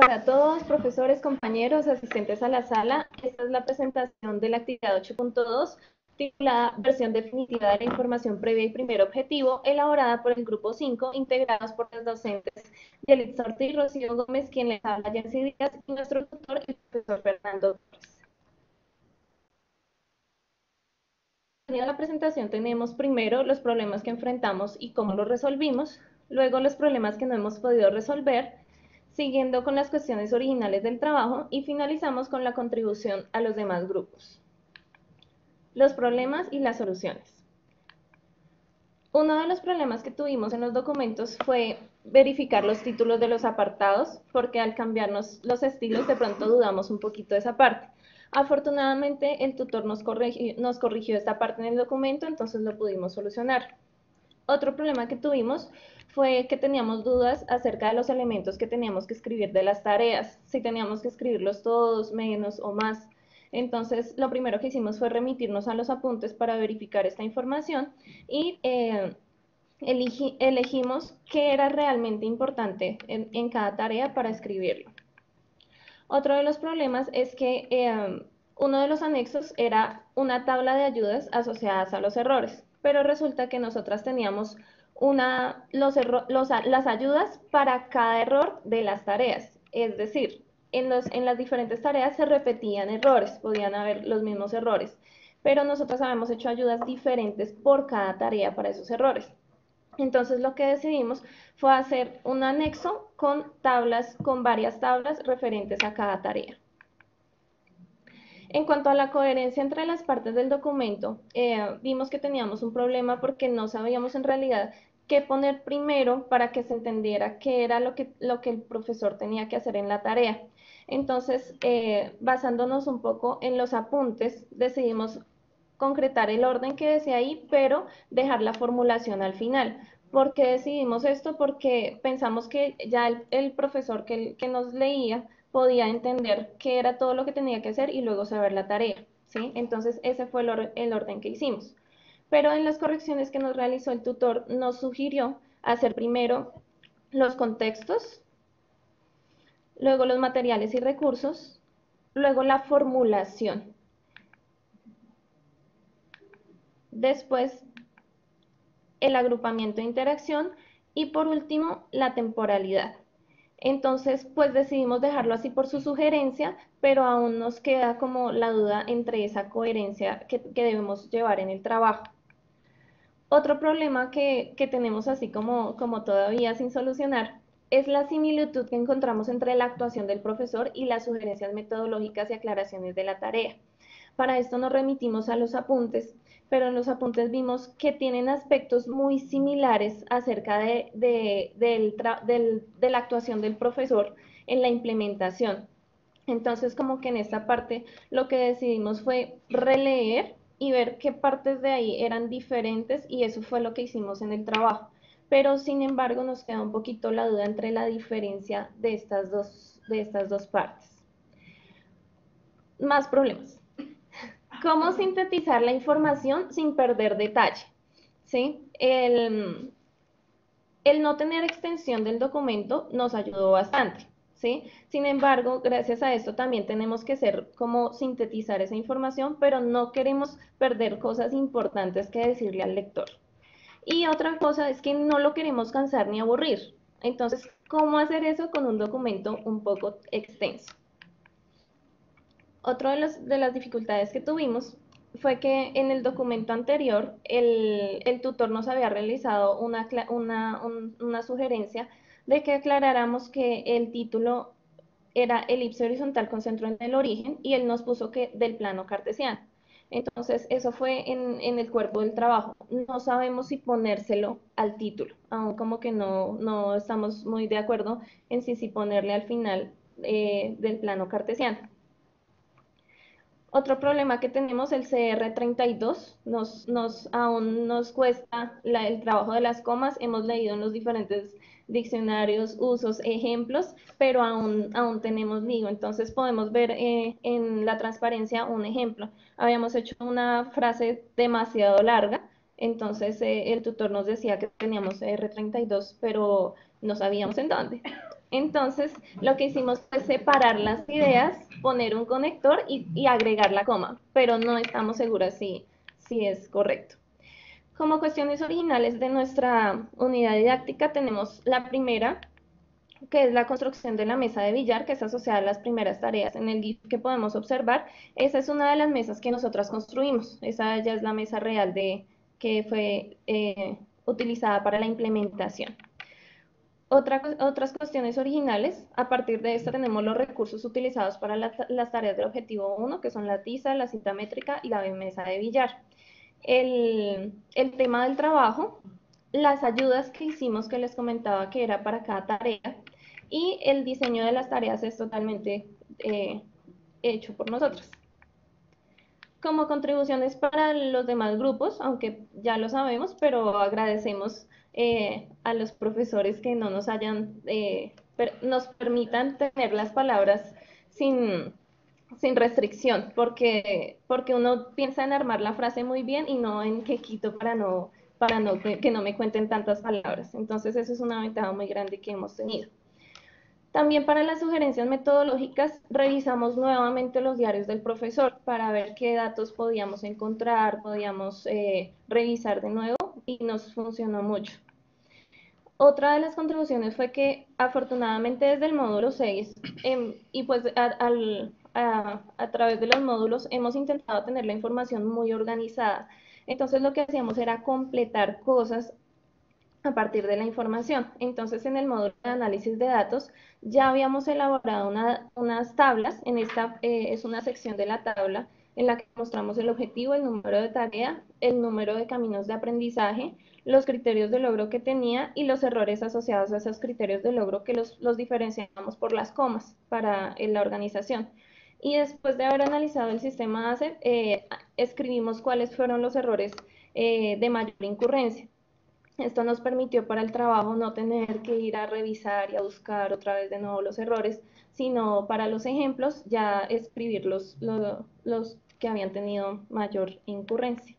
para todos, profesores, compañeros, asistentes a la sala. Esta es la presentación de la actividad 8.2, titulada Versión definitiva de la información previa y primer objetivo, elaborada por el grupo 5, integrados por los docentes Yelitza Ortiz, Rocío Gómez, quien les habla, Yancy Díaz, y nuestro tutor, el profesor Fernando Torres. En la presentación tenemos primero los problemas que enfrentamos y cómo los resolvimos, luego los problemas que no hemos podido resolver, siguiendo con las cuestiones originales del trabajo y finalizamos con la contribución a los demás grupos. Los problemas y las soluciones. Uno de los problemas que tuvimos en los documentos fue verificar los títulos de los apartados, porque al cambiarnos los estilos de pronto dudamos un poquito de esa parte. Afortunadamente el tutor nos corrigió esta parte en el documento, entonces lo pudimos solucionar. Otro problema que tuvimos fue que teníamos dudas acerca de los elementos que teníamos que escribir de las tareas, si teníamos que escribirlos todos, menos o más. Entonces, lo primero que hicimos fue remitirnos a los apuntes para verificar esta información y elegimos qué era realmente importante en cada tarea para escribirlo. Otro de los problemas es que uno de los anexos era una tabla de ayudas asociadas a los errores, pero resulta que nosotras teníamos las ayudas para cada error de las tareas, es decir, en las diferentes tareas se repetían errores, podían haber los mismos errores, pero nosotros habíamos hecho ayudas diferentes por cada tarea para esos errores. Entonces lo que decidimos fue hacer un anexo con tablas, con varias tablas referentes a cada tarea. En cuanto a la coherencia entre las partes del documento, vimos que teníamos un problema porque no sabíamos en realidad qué poner primero para que se entendiera qué era lo que el profesor tenía que hacer en la tarea. Entonces, basándonos un poco en los apuntes, decidimos concretar el orden que decía ahí, pero dejar la formulación al final. ¿Por qué decidimos esto? Porque pensamos que ya el profesor que nos leía podía entender qué era todo lo que tenía que hacer y luego saber la tarea, ¿sí? Entonces ese fue el orden que hicimos. Pero en las correcciones que nos realizó el tutor nos sugirió hacer primero los contextos, luego los materiales y recursos, luego la formulación. Después el agrupamiento de interacción y por último la temporalidad. Entonces, pues decidimos dejarlo así por su sugerencia, pero aún nos queda como la duda entre esa coherencia que debemos llevar en el trabajo. Otro problema que tenemos así como todavía sin solucionar es la similitud que encontramos entre la actuación del profesor y las sugerencias metodológicas y aclaraciones de la tarea. Para esto nos remitimos a los apuntes, pero en los apuntes vimos que tienen aspectos muy similares acerca de la actuación del profesor en la implementación. Entonces, como que en esta parte lo que decidimos fue releer y ver qué partes de ahí eran diferentes y eso fue lo que hicimos en el trabajo. Pero sin embargo nos queda un poquito la duda entre la diferencia de estas dos partes. Más problemas. ¿Cómo sintetizar la información sin perder detalle? ¿Sí? El no tener extensión del documento nos ayudó bastante. ¿Sí? Sin embargo, gracias a esto también tenemos que ser como sintetizar esa información, pero no queremos perder cosas importantes que decirle al lector. Y otra cosa es que no lo queremos cansar ni aburrir. Entonces, ¿cómo hacer eso con un documento un poco extenso? Otra de las dificultades que tuvimos fue que en el documento anterior el tutor nos había realizado una sugerencia de que aclaráramos que el título era elipse horizontal con centro en el origen y él nos puso que del plano cartesiano. Entonces, eso fue en el cuerpo del trabajo. No sabemos si ponérselo al título, aún como que no estamos muy de acuerdo en si ponerle al final del plano cartesiano. Otro problema que tenemos, el CR32, aún nos cuesta el trabajo de las comas. Hemos leído en los diferentes diccionarios usos, ejemplos, pero aún tenemos lío. Entonces podemos ver en la transparencia un ejemplo. Habíamos hecho una frase demasiado larga, entonces el tutor nos decía que teníamos CR32, pero no sabíamos en dónde. Entonces, lo que hicimos fue separar las ideas, poner un conector y agregar la coma, pero no estamos seguras si es correcto. Como cuestiones originales de nuestra unidad didáctica tenemos la primera, que es la construcción de la mesa de billar, que es asociada a las primeras tareas. En el GIF que podemos observar, esa es una de las mesas que nosotras construimos. Esa ya es la mesa real que fue utilizada para la implementación. Otras cuestiones originales, a partir de esta tenemos los recursos utilizados para las tareas del objetivo 1, que son la tiza, la cinta métrica y la mesa de billar. El tema del trabajo, las ayudas que hicimos que les comentaba que era para cada tarea, y el diseño de las tareas es totalmente hecho por nosotros. Como contribuciones para los demás grupos, aunque ya lo sabemos, pero agradecemos a los profesores que no nos nos permitan tener las palabras sin, sin restricción, porque uno piensa en armar la frase muy bien y no en qué quito que no me cuenten tantas palabras. Entonces, eso es una ventaja muy grande que hemos tenido. También para las sugerencias metodológicas revisamos nuevamente los diarios del profesor para ver qué datos podíamos encontrar, podíamos revisar de nuevo y nos funcionó mucho. Otra de las contribuciones fue que afortunadamente desde el módulo 6 y pues a través de los módulos hemos intentado tener la información muy organizada. Entonces lo que hacíamos era completar cosas a partir de la información. Entonces, en el módulo de análisis de datos ya habíamos elaborado unas tablas. En esta es una sección de la tabla en la que mostramos el objetivo, el número de tarea, el número de caminos de aprendizaje, los criterios de logro que tenía y los errores asociados a esos criterios de logro que los diferenciamos por las comas para la organización. Y después de haber analizado el sistema ACE, escribimos cuáles fueron los errores de mayor incurrencia. Esto nos permitió para el trabajo no tener que ir a revisar y a buscar otra vez de nuevo los errores, sino para los ejemplos ya escribir los que habían tenido mayor incurrencia.